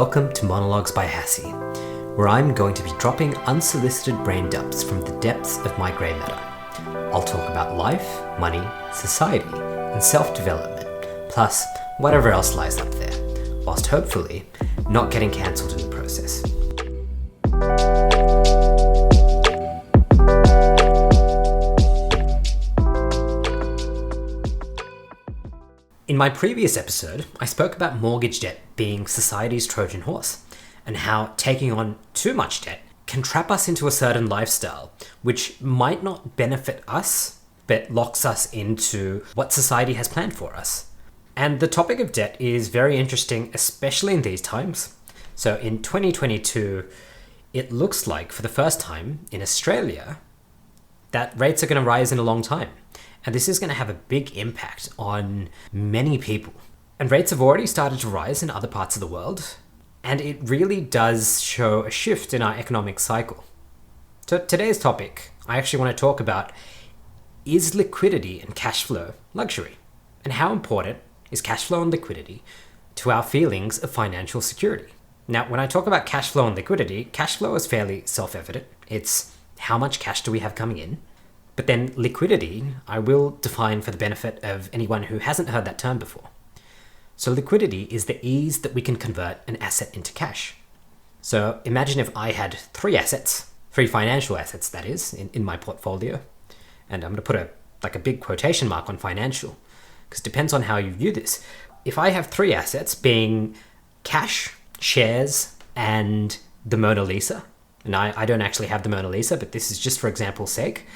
Welcome to Monologues by Hassie, where I'm going to be dropping unsolicited brain dumps from the depths of my grey matter. I'll talk about life, money, society, and self-development, plus whatever else lies up there, whilst hopefully not getting cancelled in the process. In my previous episode, I spoke about mortgage debt being society's Trojan horse, and how taking on too much debt can trap us into a certain lifestyle, which might not benefit us, but locks us into what society has planned for us. And the topic of debt is very interesting, especially in these times. So in 2022, it looks like for the first time in Australia, that rates are going to rise in a long time. And this is going to have a big impact on many people. And rates have already started to rise in other parts of the world. And it really does show a shift in our economic cycle. So today's topic, I actually want to talk about, is liquidity and cash flow luxury? And how important is cash flow and liquidity to our feelings of financial security? Now, when I talk about cash flow and liquidity, cash flow is fairly self-evident. It's how much cash do we have coming in? But then liquidity, I will define for the benefit of anyone who hasn't heard that term before. So liquidity is the ease that we can convert an asset into cash. So imagine if I had three financial assets, that is, in my portfolio. And I'm going to put a big quotation mark on financial, because it depends on how you view this. If I have three assets being cash, shares, and the Mona Lisa, and I don't actually have the Mona Lisa, but this is just for example's sake.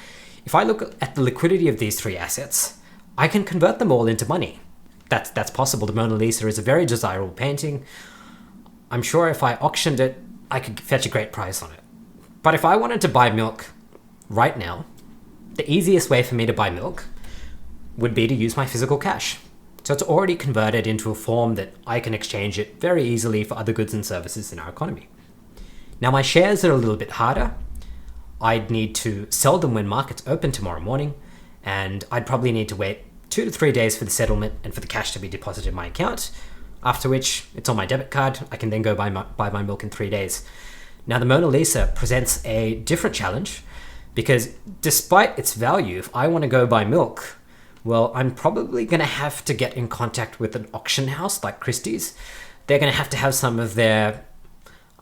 If I look at the liquidity of these three assets, I can convert them all into money. That's possible. The Mona Lisa is a very desirable painting. I'm sure if I auctioned it, I could fetch a great price on it. But if I wanted to buy milk right now, the easiest way for me to buy milk would be to use my physical cash. So it's already converted into a form that I can exchange it very easily for other goods and services in our economy. Now my shares are a little bit harder. I'd need to sell them when markets open tomorrow morning, and I'd probably need to wait 2 to 3 days for the settlement and for the cash to be deposited in my account, after which it's on my debit card. I can then go buy my milk in 3 days. Now the Mona Lisa presents a different challenge, because despite its value, if I want to go buy milk, well, I'm probably going to have to get in contact with an auction house like Christie's. They're going to have some of their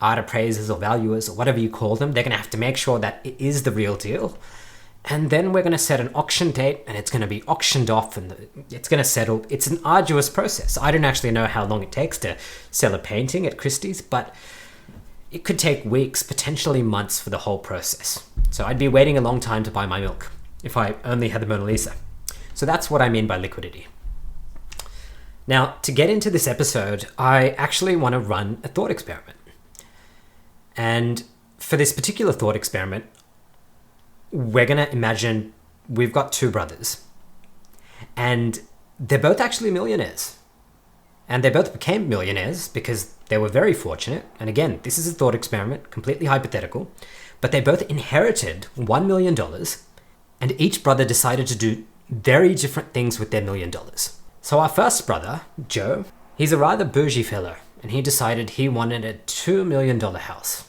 art appraisers or valuers or whatever you call them. They're going to have to make sure that it is the real deal. And then we're going to set an auction date, and it's going to be auctioned off, and it's going to settle. It's an arduous process. I don't actually know how long it takes to sell a painting at Christie's, but it could take weeks, potentially months for the whole process. So I'd be waiting a long time to buy my milk if I only had the Mona Lisa. So that's what I mean by liquidity. Now, to get into this episode, I actually want to run a thought experiment. And for this particular thought experiment, we're going to imagine we've got two brothers, and they're both actually millionaires. And they both became millionaires because they were very fortunate. And again, this is a thought experiment, completely hypothetical, but they both inherited $1 million, and each brother decided to do very different things with their $1 million. So our first brother, Joe, he's a rather bougie fellow, and he decided he wanted a $2 million house.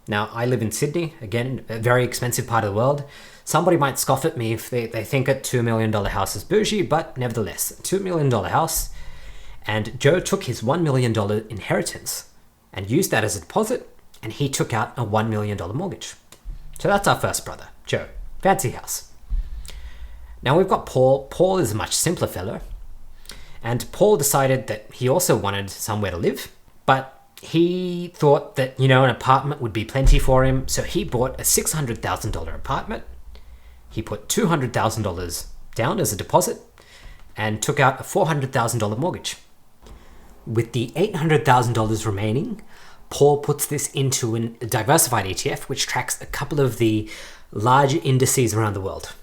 Now, I live in Sydney, again, a very expensive part of the world. Somebody might scoff at me if they think a $2 million house is bougie, but nevertheless, a $2 million house. And Joe took his $1 million inheritance and used that as a deposit, and he took out a $1 million mortgage. So that's our first brother, Joe. Fancy house. Now we've got Paul. Paul is a much simpler fellow. And Paul decided that he also wanted somewhere to live, but he thought that, an apartment would be plenty for him. So he bought a $600,000 apartment. He put $200,000 down as a deposit and took out a $400,000 mortgage. With the $800,000 remaining, Paul puts this into a diversified ETF, which tracks a couple of the large indices around the world.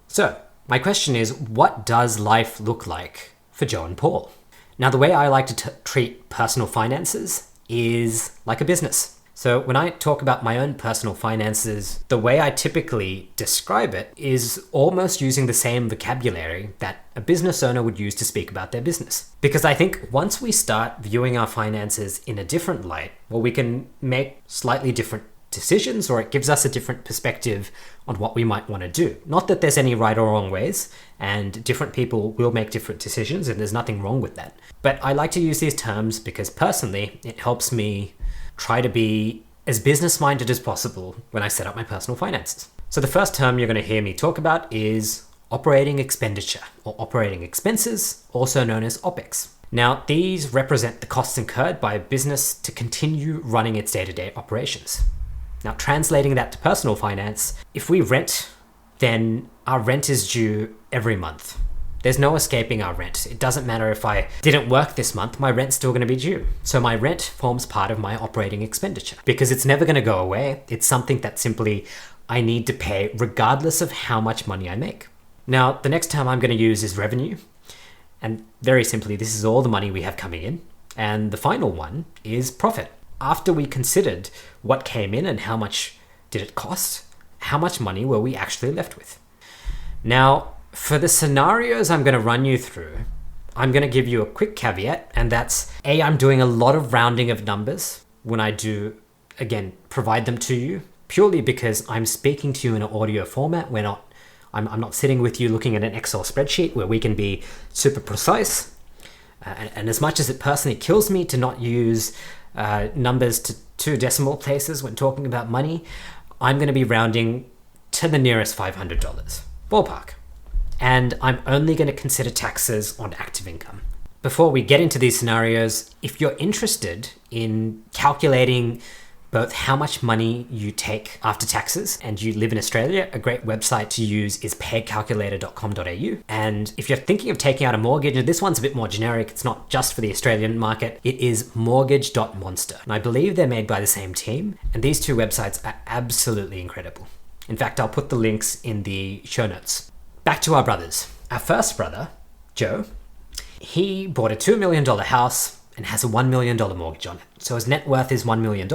So my question is, what does life look like for Joe and Paul? Now, the way I like to treat personal finances is like a business. So when I talk about my own personal finances, the way I typically describe it is almost using the same vocabulary that a business owner would use to speak about their business. Because I think once we start viewing our finances in a different light, well, we can make slightly different decisions, or it gives us a different perspective on what we might want to do. Not that there's any right or wrong ways, and different people will make different decisions, and there's nothing wrong with that. But I like to use these terms because personally, it helps me try to be as business-minded as possible when I set up my personal finances. So the first term you're going to hear me talk about is operating expenditure, or operating expenses, also known as OPEX. Now, these represent the costs incurred by a business to continue running its day-to-day operations. Now, translating that to personal finance, if we rent, then our rent is due every month. There's no escaping our rent. It doesn't matter if I didn't work this month, my rent's still going to be due. So my rent forms part of my operating expenditure because it's never going to go away. It's something that simply I need to pay regardless of how much money I make. Now, the next term I'm going to use is revenue. And very simply, this is all the money we have coming in. And the final one is profit. After we considered what came in and how much did it cost, how much money were we actually left with? Now, for the scenarios I'm going to run you through, I'm going to give you a quick caveat, and that's A, I'm doing a lot of rounding of numbers when I do, again, provide them to you, purely because I'm speaking to you in an audio format. I'm not sitting with you looking at an Excel spreadsheet where we can be super precise. And as much as it personally kills me to not use numbers to 2 decimal places when talking about money, I'm going to be rounding to the nearest $500, ballpark. And I'm only going to consider taxes on active income. Before we get into these scenarios, if you're interested in calculating both how much money you take after taxes and you live in Australia, a great website to use is paycalculator.com.au. And if you're thinking of taking out a mortgage, and this one's a bit more generic, it's not just for the Australian market, it is mortgage.monster. And I believe they're made by the same team. And these 2 websites are absolutely incredible. In fact, I'll put the links in the show notes. Back to our brothers. Our first brother, Joe, he bought a $2 million house and has a $1 million mortgage on it. So his net worth is $1 million.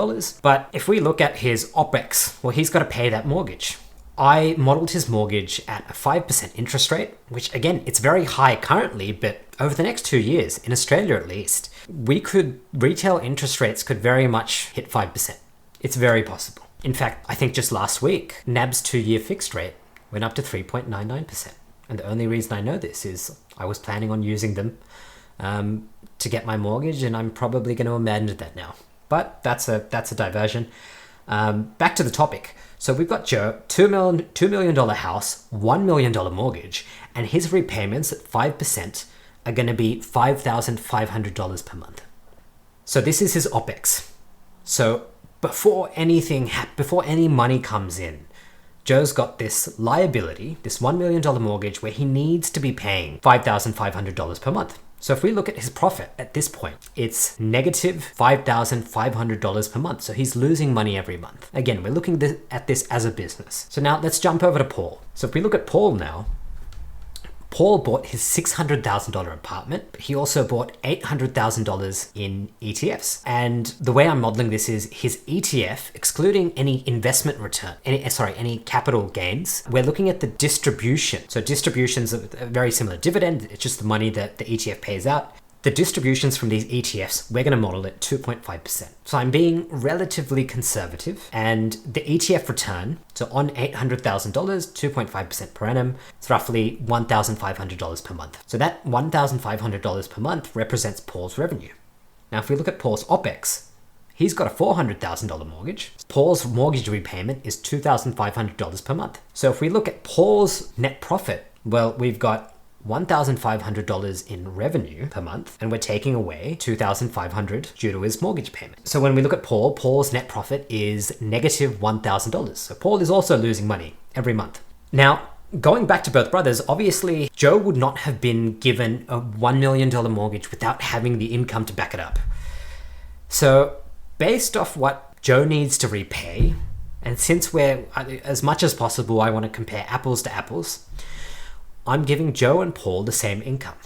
But if we look at his OPEX, well, he's got to pay that mortgage. I modeled his mortgage at a 5% interest rate, which again, it's very high currently, but over the next 2 years, in Australia at least, retail interest rates could very much hit 5%. It's very possible. In fact, I think just last week, NAB's 2-year fixed rate went up to 3.99%. And the only reason I know this is I was planning on using them to get my mortgage, and I'm probably going to amend that now. But that's a diversion. Back to the topic. So we've got Joe, $2 million house, $1 million mortgage, and his repayments at 5% are going to be $5,500 per month. So this is his OPEX. So before any money comes in, Joe's got this liability, this $1 million mortgage, where he needs to be paying $5,500 per month. So if we look at his profit at this point, it's negative $5,500 per month. So he's losing money every month. Again, we're looking at this as a business. So now let's jump over to Paul. So if we look at Paul now, Paul bought his $600,000 apartment, but he also bought $800,000 in ETFs. And the way I'm modeling this is his ETF, excluding any investment return, any capital gains, we're looking at the distribution. So distributions are a very similar dividend. It's just the money that the ETF pays out. The distributions from these ETFs, we're going to model at 2.5%. So I'm being relatively conservative, and the ETF return, so on $800,000, 2.5% per annum, it's roughly $1,500 per month. So that $1,500 per month represents Paul's revenue. Now, if we look at Paul's OPEX, he's got a $400,000 mortgage. Paul's mortgage repayment is $2,500 per month. So if we look at Paul's net profit, well, we've got $1,500 in revenue per month, and we're taking away $2,500 due to his mortgage payment. So when we look at Paul's net profit is negative $1,000. So Paul is also losing money every month. Now, going back to both brothers, obviously, Joe would not have been given a $1 million mortgage without having the income to back it up. So based off what Joe needs to repay, and since as much as possible, I want to compare apples to apples, I'm giving Joe and Paul the same income.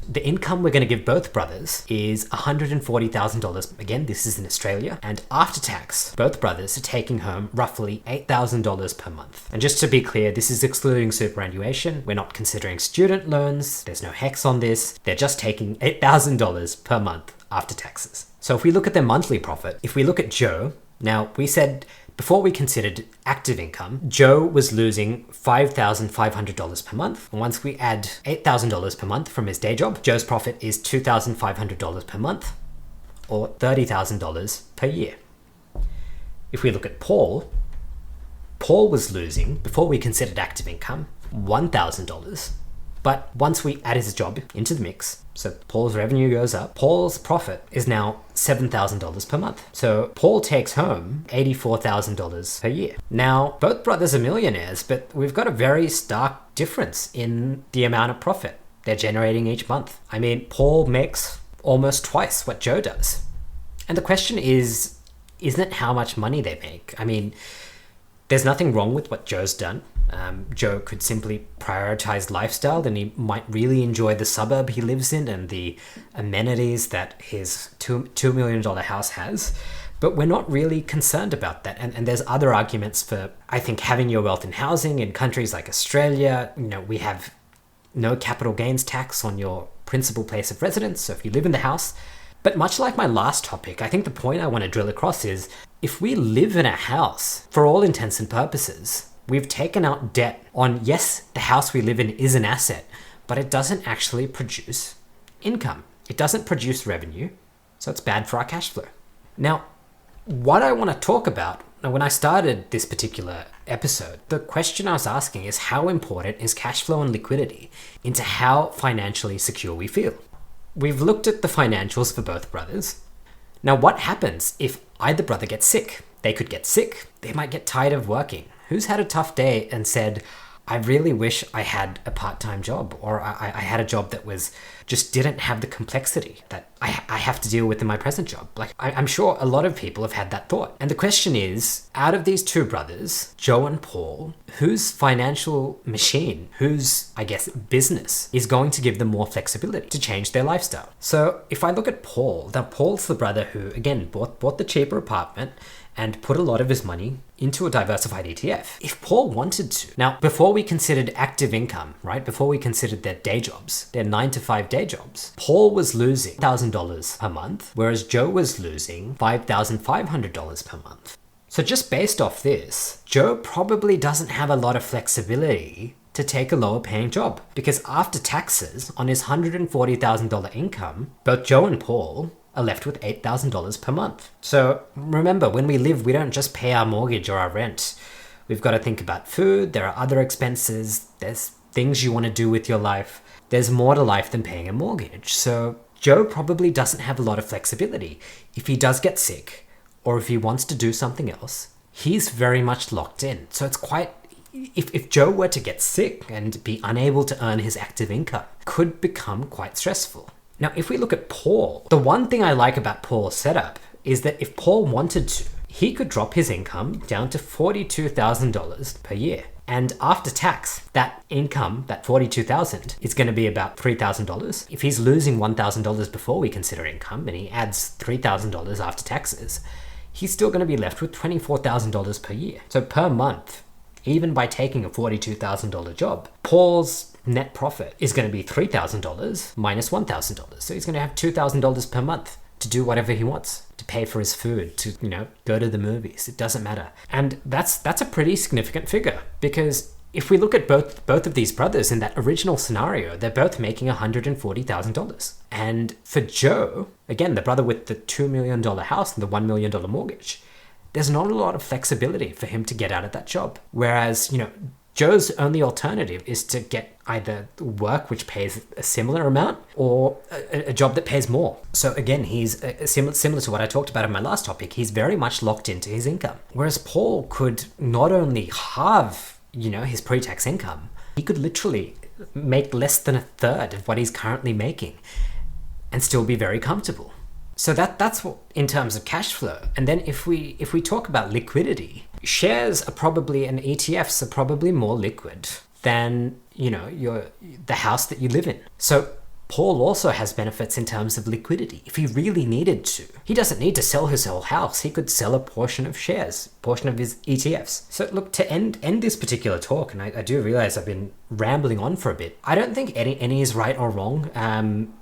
The income we're going to give both brothers is $140,000. Again, this is in Australia. And after tax, both brothers are taking home roughly $8,000 per month. And just to be clear, this is excluding superannuation. We're not considering student loans. There's no HEX on this. They're just taking $8,000 per month after taxes. So if we look at their monthly profit, if we look at Joe, now we said before we considered active income, Joe was losing $5,500 per month. And once we add $8,000 per month from his day job, Joe's profit is $2,500 per month, or $30,000 per year. If we look at Paul was losing, before we considered active income, $1,000. But once we add his job into the mix, so Paul's revenue goes up, Paul's profit is now $7,000 per month. So Paul takes home $84,000 per year. Now, both brothers are millionaires, but we've got a very stark difference in the amount of profit they're generating each month. I mean, Paul makes almost twice what Joe does. And the question is, isn't it how much money they make? I mean, there's nothing wrong with what Joe's done. Joe could simply prioritize lifestyle, and he might really enjoy the suburb he lives in and the amenities that his $2 million house has. But we're not really concerned about that. And there's other arguments for, I think, having your wealth in housing in countries like Australia. You know, we have no capital gains tax on your principal place of residence. So if you live in the house. But much like my last topic, I think the point I want to drill across is, if we live in a house, for all intents and purposes, we've taken out debt on, yes, the house we live in is an asset, but it doesn't actually produce income. It doesn't produce revenue, so it's bad for our cash flow. Now, what I want to talk about, when I started this particular episode, the question I was asking is, how important is cash flow and liquidity into how financially secure we feel? We've looked at the financials for both brothers. Now, what happens if either brother gets sick? They could get sick. They might get tired of working. Who's had a tough day and said, I really wish I had a part-time job, or I had a job that just didn't have the complexity that I have to deal with in my present job? Like, I'm sure a lot of people have had that thought. And the question is, out of these two brothers, Joe and Paul, whose financial machine, whose, I guess, business is going to give them more flexibility to change their lifestyle? So if I look at Paul, now Paul's the brother who, again, bought the cheaper apartment and put a lot of his money into a diversified ETF. If Paul wanted to. Now, before we considered active income, right? Before we considered their day jobs, their 9-to-5 day jobs, Paul was losing $1,000 per month, whereas Joe was losing $5,500 per month. So just based off this, Joe probably doesn't have a lot of flexibility to take a lower paying job, because after taxes on his $140,000 income, both Joe and Paul are left with $8,000 per month. So remember, when we live, we don't just pay our mortgage or our rent. We've got to think about food. There are other expenses. There's things you want to do with your life. There's more to life than paying a mortgage. So Joe probably doesn't have a lot of flexibility. If he does get sick, or if he wants to do something else, he's very much locked in. So it's quite, if Joe were to get sick and be unable to earn his active income, could become quite stressful. Now, if we look at Paul, the one thing I like about Paul's setup is that if Paul wanted to, he could drop his income down to $42,000 per year. And after tax, that income, that $42,000, is going to be about $3,000. If he's losing $1,000 before we consider income, and he adds $3,000 after taxes, he's still going to be left with $24,000 per year. So per month, even by taking a $42,000 job, Paul's net profit is going to be $3,000 minus $1,000. So he's going to have $2,000 per month to do whatever he wants, to pay for his food, to, go to the movies. It doesn't matter. And that's a pretty significant figure, because if we look at both of these brothers in that original scenario, they're both making $140,000. And for Joe, again, the brother with the $2 million house and the $1 million mortgage, there's not a lot of flexibility for him to get out of that job. Whereas, Joe's only alternative is to get either work which pays a similar amount or a job that pays more. So again, he's similar to what I talked about in my last topic. He's very much locked into his income. Whereas Paul could not only halve, his pre-tax income, he could literally make less than a third of what he's currently making and still be very comfortable. So that's what, in terms of cash flow. And then if we talk about liquidity, shares are probably, and ETFs are probably more liquid than, the house that you live in. So Paul also has benefits in terms of liquidity. If he really needed to, he doesn't need to sell his whole house. He could sell a portion of shares, portion of his ETFs. So look, to end this particular talk, and I do realize I've been rambling on for a bit, I don't think any is right or wrong. And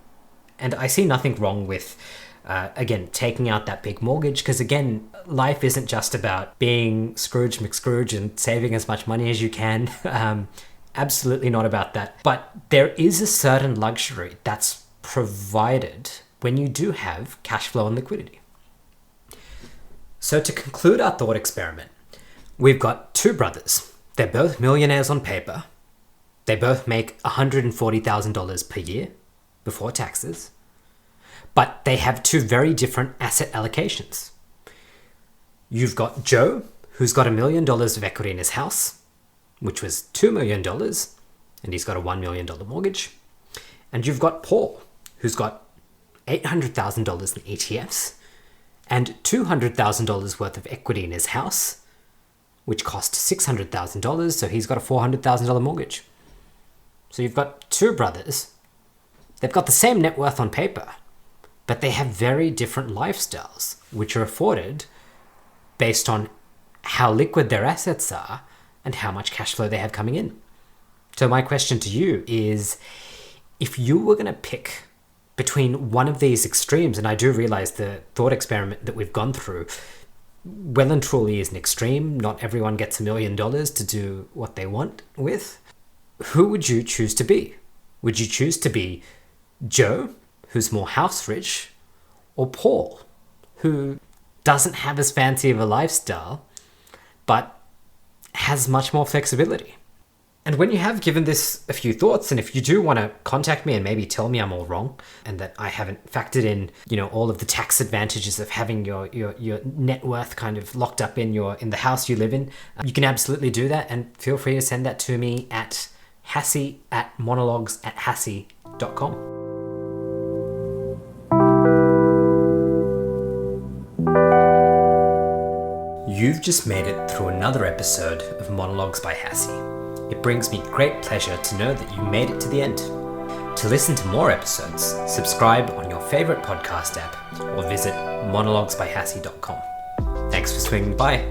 I see nothing wrong with, again, taking out that big mortgage, because again, life isn't just about being Scrooge McScrooge and saving as much money as you can. Absolutely not about that. But there is a certain luxury that's provided when you do have cash flow and liquidity. So to conclude our thought experiment, we've got two brothers. They're both millionaires on paper. They both make $140,000 per year before taxes. But they have two very different asset allocations. You've got Joe, who's got $1 million of equity in his house, which was $2 million, and he's got a $1 million mortgage. And you've got Paul, who's got $800,000 in ETFs and $200,000 worth of equity in his house, which cost $600,000, so he's got a $400,000 mortgage. So you've got two brothers. They've got the same net worth on paper, but they have very different lifestyles, which are afforded based on how liquid their assets are and how much cash flow they have coming in. So my question to you is, if you were going to pick between one of these extremes, and I do realize the thought experiment that we've gone through well and truly is an extreme, not everyone gets $1 million to do what they want with, who would you choose to be? Would you choose to be Joe, who's more house rich, or Paul, who doesn't have as fancy of a lifestyle, but has much more flexibility? And when you have given this a few thoughts, and if you do want to contact me and maybe tell me I'm all wrong and that I haven't factored in, all of the tax advantages of having your net worth kind of locked up in the house you live in, you can absolutely do that, and feel free to send that to me at hassie@monologues@hassie.com. You've just made it through another episode of Monologues by Hassie. It brings me great pleasure to know that you made it to the end. To listen to more episodes, subscribe on your favorite podcast app or visit monologuesbyhassie.com. Thanks for swinging by.